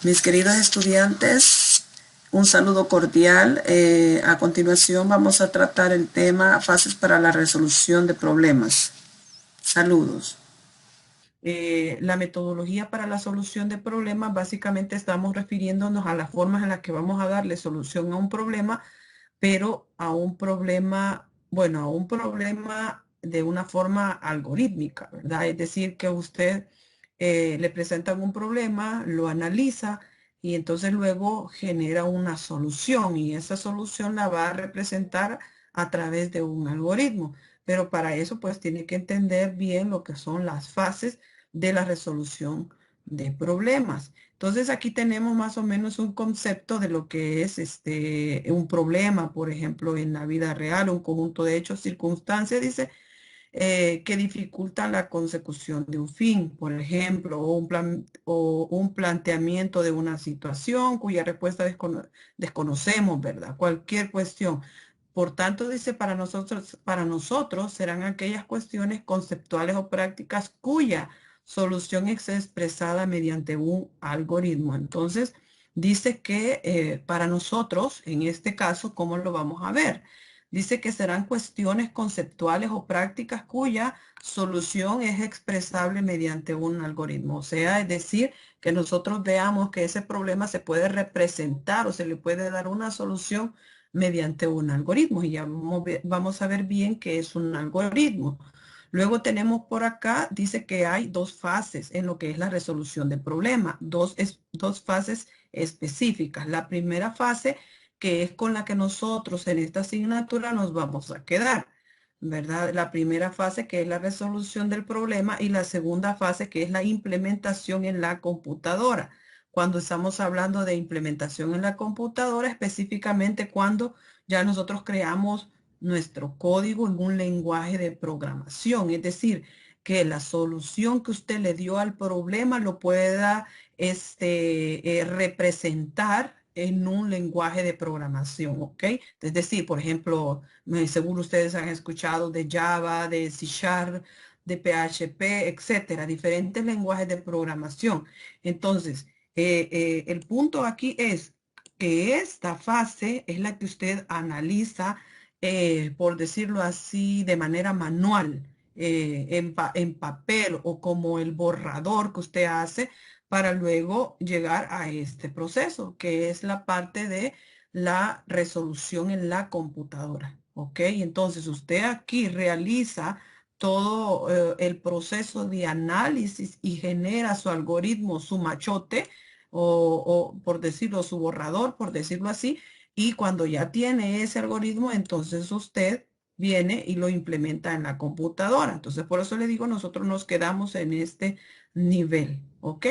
Mis queridos estudiantes, un saludo cordial. A continuación vamos a tratar el tema fases para la resolución de problemas. Saludos. La metodología para la solución de problemas, básicamente estamos refiriéndonos a las formas en las que vamos a darle solución a un problema, pero a un problema, bueno, a un problema de una forma algorítmica, ¿verdad? Es decir, que usted le presentan un problema, lo analiza y entonces luego genera una solución y esa solución la va a representar a través de un algoritmo. Pero para eso pues tiene que entender bien lo que son las fases de la resolución de problemas. Entonces aquí tenemos más o menos un concepto de lo que es un problema, por ejemplo, en la vida real, un conjunto de hechos, circunstancias, dice, que dificultan la consecución de un fin, por ejemplo, o un planteamiento de una situación cuya respuesta desconocemos, ¿verdad? Cualquier cuestión. Por tanto, dice, para nosotros serán aquellas cuestiones conceptuales o prácticas cuya solución es expresada mediante un algoritmo. Entonces, dice que para nosotros, en este caso, ¿cómo lo vamos a ver? Dice que serán cuestiones conceptuales o prácticas cuya solución es expresable mediante un algoritmo. O sea, es decir, que nosotros veamos que ese problema se puede representar o se le puede dar una solución mediante un algoritmo. Y ya vamos a ver bien qué es un algoritmo. Luego tenemos por acá, dice que hay dos fases en lo que es la resolución del problema, dos fases específicas. La primera fase que es con la que nosotros en esta asignatura nos vamos a quedar, ¿verdad? La primera fase que es la resolución del problema y la segunda fase que es la implementación en la computadora. Cuando estamos hablando de implementación en la computadora, específicamente cuando ya nosotros creamos nuestro código en un lenguaje de programación, es decir, que la solución que usted le dio al problema lo pueda representar en un lenguaje de programación, ¿ok? Es decir, por ejemplo, seguro ustedes han escuchado de Java, de C Sharp, de PHP, etcétera, diferentes lenguajes de programación. Entonces, el punto aquí es que esta fase es la que usted analiza, por decirlo así, de manera manual, en papel o como el borrador que usted hace para luego llegar a este proceso, que es la parte de la resolución en la computadora. ¿Ok? Entonces usted aquí realiza todo el proceso de análisis y genera su algoritmo, su machote, o por decirlo, su borrador, por decirlo así, y cuando ya tiene ese algoritmo, entonces usted viene y lo implementa en la computadora. Entonces, por eso le digo, nosotros nos quedamos en este nivel, ¿ok?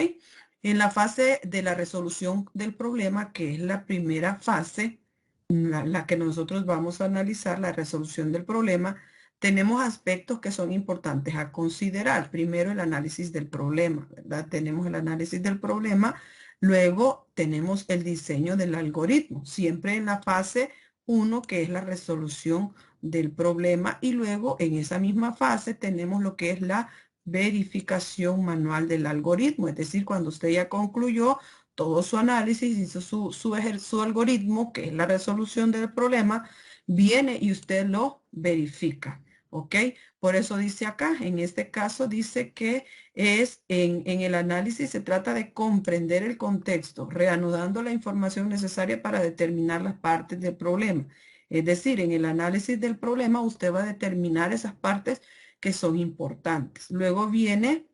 En la fase de la resolución del problema, que es la primera fase, la que nosotros vamos a analizar, la resolución del problema, tenemos aspectos que son importantes a considerar. Primero, el análisis del problema, ¿verdad? Tenemos el análisis del problema, luego tenemos el diseño del algoritmo, siempre en la fase 1, que es la resolución del problema, y luego en esa misma fase tenemos lo que es la verificación manual del algoritmo, es decir, cuando usted ya concluyó todo su análisis, hizo su algoritmo, que es la resolución del problema, viene y usted lo verifica, ¿ok? Por eso dice acá, en este caso dice que en el análisis se trata de comprender el contexto, reanudando la información necesaria para determinar las partes del problema. Es decir, en el análisis del problema usted va a determinar esas partes que son importantes. Luego viene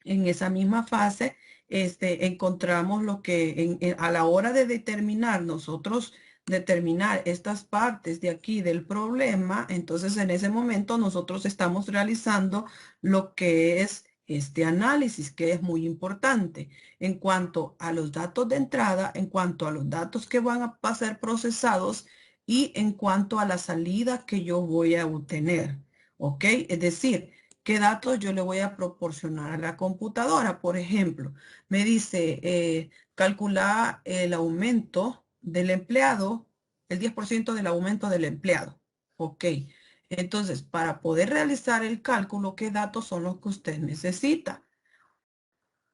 en esa misma fase, encontramos lo que a la hora de determinar nosotros, determinar estas partes de aquí del problema, entonces en ese momento nosotros estamos realizando lo que es este análisis, que es muy importante en cuanto a los datos de entrada, en cuanto a los datos que van a ser procesados y en cuanto a la salida que yo voy a obtener. ¿Ok? Es decir, qué datos yo le voy a proporcionar a la computadora. Por ejemplo, me dice calcular el aumento del empleado, el 10% del aumento del empleado. Ok. Entonces, para poder realizar el cálculo, ¿qué datos son los que usted necesita?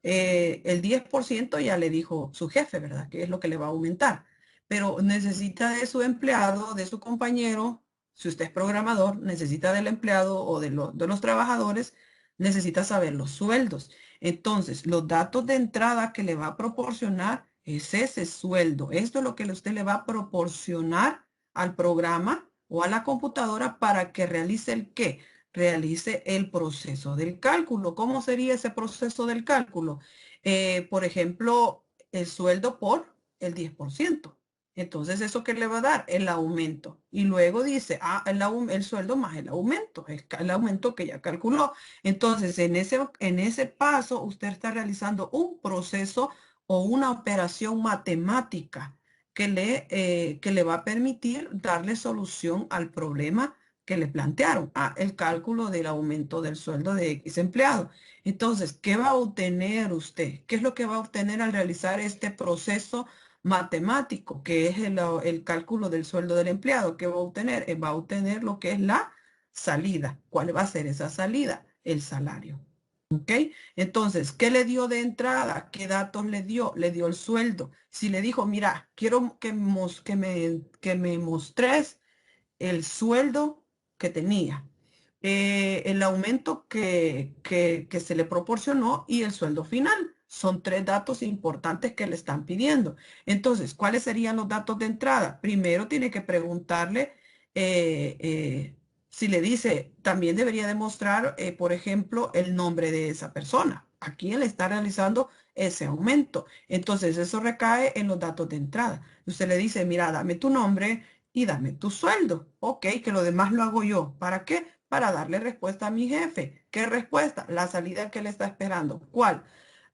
El 10% ya le dijo su jefe, ¿verdad? Que es lo que le va a aumentar. Pero necesita de su empleado, de su compañero, si usted es programador, necesita del empleado o de los trabajadores, necesita saber los sueldos. Entonces, los datos de entrada que le va a proporcionar es ese sueldo. Esto es lo que usted le va a proporcionar al programa o a la computadora para que realice el qué, realice el proceso del cálculo. ¿Cómo sería ese proceso del cálculo? Por ejemplo, el sueldo por el 10%. Entonces, ¿eso qué le va a dar? El aumento. Y luego dice, el sueldo más el aumento, es el aumento que ya calculó. Entonces, en ese paso, usted está realizando un proceso o una operación matemática que le va a permitir darle solución al problema que le plantearon, el cálculo del aumento del sueldo de X empleado. Entonces, ¿qué va a obtener usted? ¿Qué es lo que va a obtener al realizar este proceso matemático, que es el cálculo del sueldo del empleado? ¿Qué va a obtener? Va a obtener lo que es la salida. ¿Cuál va a ser esa salida? El salario. ¿Ok? Entonces, ¿qué le dio de entrada? ¿Qué datos le dio? Le dio el sueldo. Si le dijo, mira, quiero que me mostres el sueldo que tenía, el aumento que se le proporcionó y el sueldo final. Son tres datos importantes que le están pidiendo. Entonces, ¿cuáles serían los datos de entrada? Primero tiene que preguntarle si le dice, también debería demostrar, por ejemplo, el nombre de esa persona. ¿A quién le está realizando ese aumento? Entonces, eso recae en los datos de entrada. Usted le dice, mira, dame tu nombre y dame tu sueldo. Ok, que lo demás lo hago yo. ¿Para qué? Para darle respuesta a mi jefe. ¿Qué respuesta? La salida que le está esperando. ¿Cuál?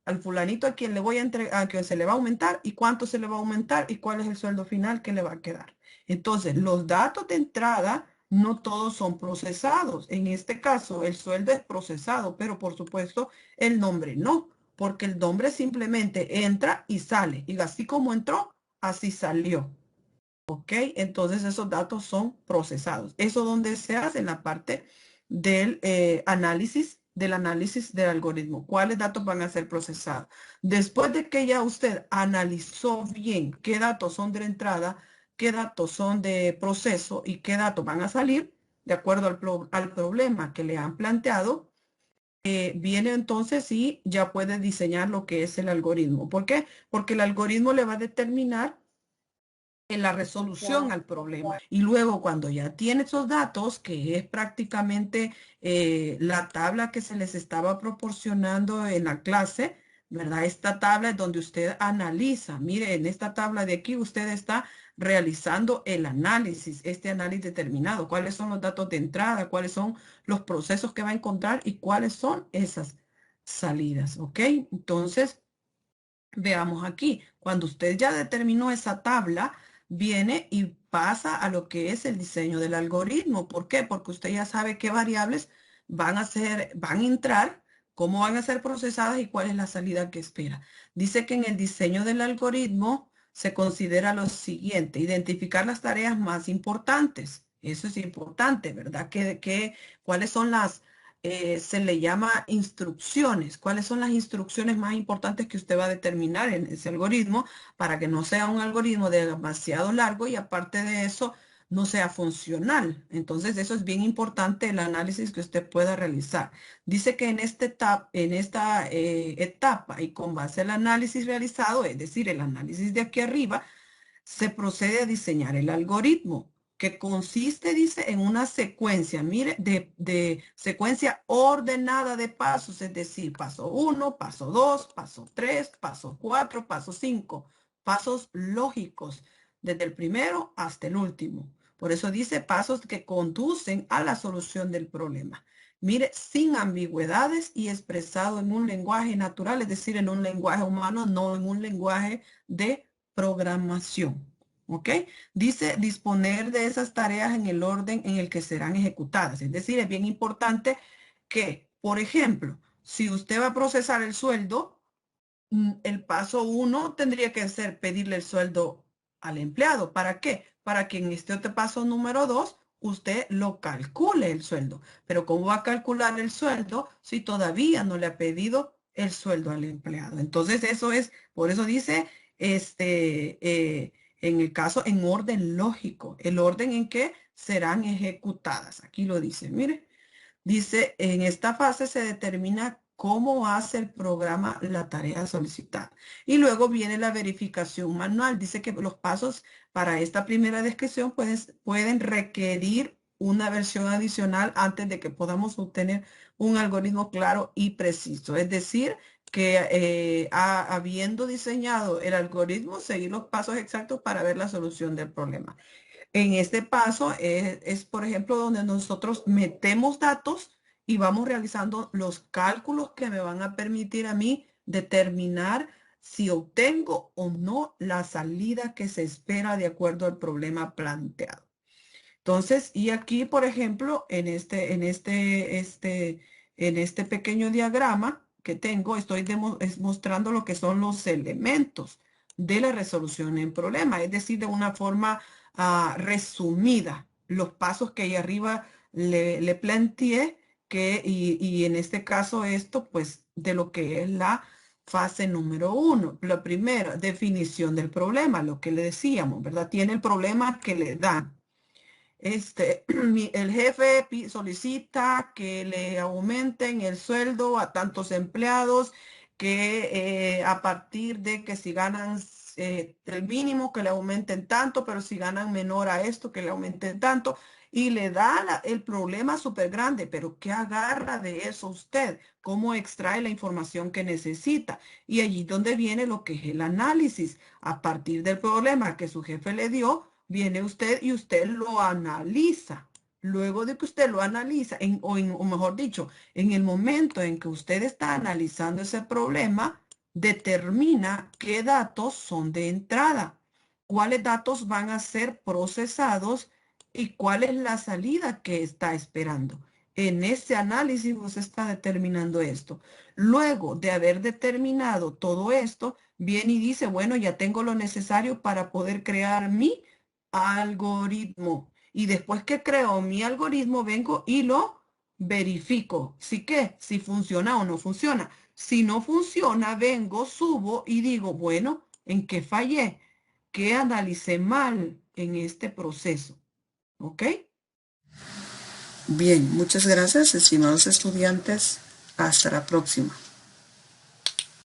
Al fulanito a quien le voy a entregar, a quien se le va a aumentar y cuánto se le va a aumentar y cuál es el sueldo final que le va a quedar. Entonces, los datos de entrada no todos son procesados. En este caso, el sueldo es procesado, pero por supuesto, el nombre no, porque el nombre simplemente entra y sale. Y así como entró, así salió. ¿Ok? Entonces esos datos son procesados. Eso donde se hace en la parte del análisis del algoritmo. ¿Cuáles datos van a ser procesados? Después de que ya usted analizó bien qué datos son de entrada, qué datos son de proceso y qué datos van a salir, de acuerdo al problema que le han planteado, viene entonces y ya puede diseñar lo que es el algoritmo. ¿Por qué? Porque el algoritmo le va a determinar en la resolución al problema. Y luego cuando ya tiene esos datos, que es prácticamente la tabla que se les estaba proporcionando en la clase, ¿verdad? Esta tabla es donde usted analiza. Mire, en esta tabla de aquí usted está realizando el análisis, este análisis determinado. ¿Cuáles son los datos de entrada? ¿Cuáles son los procesos que va a encontrar? ¿Y cuáles son esas salidas? ¿Ok? Entonces, veamos aquí, cuando usted ya determinó esa tabla, viene y pasa a lo que es el diseño del algoritmo. ¿Por qué? Porque usted ya sabe qué variables van a entrar, cómo van a ser procesadas y cuál es la salida que espera. Dice que en el diseño del algoritmo se considera lo siguiente: identificar las tareas más importantes. Eso es importante, ¿verdad? ¿Cuáles son se le llama instrucciones? ¿Cuáles son las instrucciones más importantes que usted va a determinar en ese algoritmo para que no sea un algoritmo demasiado largo y aparte de eso no sea funcional? Entonces, eso es bien importante, el análisis que usted pueda realizar. Dice que en esta etapa y con base al análisis realizado, es decir, el análisis de aquí arriba, se procede a diseñar el algoritmo, que consiste, dice, en una secuencia, mire, de secuencia ordenada de pasos, es decir, paso 1, paso 2, paso 3, paso 4, paso 5, pasos lógicos, desde el primero hasta el último. Por eso dice pasos que conducen a la solución del problema. Mire, sin ambigüedades y expresado en un lenguaje natural, es decir, en un lenguaje humano, no en un lenguaje de programación. ¿Ok? Dice disponer de esas tareas en el orden en el que serán ejecutadas. Es decir, es bien importante que, por ejemplo, si usted va a procesar el sueldo, el paso 1 tendría que ser pedirle el sueldo al empleado. ¿Para qué? Para que en este otro paso número 2 usted lo calcule el sueldo. Pero ¿cómo va a calcular el sueldo si todavía no le ha pedido el sueldo al empleado. Entonces, eso es, por eso dice, en el caso, en orden lógico, el orden en que serán ejecutadas. Aquí lo dice, mire. Dice, en esta fase se determina cómo hace el programa la tarea solicitada. Y luego viene la verificación manual. Dice que los pasos para esta primera descripción pueden requerir una versión adicional antes de que podamos obtener un algoritmo claro y preciso. Es decir, que habiendo diseñado el algoritmo, seguir los pasos exactos para ver la solución del problema. En este paso por ejemplo, donde nosotros metemos datos y vamos realizando los cálculos que me van a permitir a mí determinar si obtengo o no la salida que se espera de acuerdo al problema planteado. Entonces, y aquí, por ejemplo, en este pequeño diagrama que tengo, mostrando lo que son los elementos de la resolución en problema, es decir, de una forma resumida, los pasos que ahí arriba le planteé, y en este caso esto, pues, de lo que es la fase número 1. La primera, definición del problema, lo que le decíamos, ¿verdad? Tiene el problema que le dan. El jefe solicita que le aumenten el sueldo a tantos empleados, que a partir de que si ganan el mínimo, que le aumenten tanto, pero si ganan menor a esto, que le aumenten tanto, y le da el problema súper grande, pero ¿qué agarra de eso usted? ¿Cómo extrae la información que necesita? Y allí donde viene lo que es el análisis. A partir del problema que su jefe le dio, viene usted y usted lo analiza. Luego de que usted lo analiza, o mejor dicho, en el momento en que usted está analizando ese problema, determina qué datos son de entrada, cuáles datos van a ser procesados y cuál es la salida que está esperando. En ese análisis usted está determinando esto. Luego de haber determinado todo esto, viene y dice, bueno, ya tengo lo necesario para poder crear mi algoritmo. Y después que creo mi algoritmo, vengo y lo verifico. Si funciona o no funciona. Si no funciona, vengo, subo y digo, bueno, ¿en qué fallé? ¿Qué analicé mal en este proceso? ¿Ok? Bien, muchas gracias, estimados estudiantes. Hasta la próxima.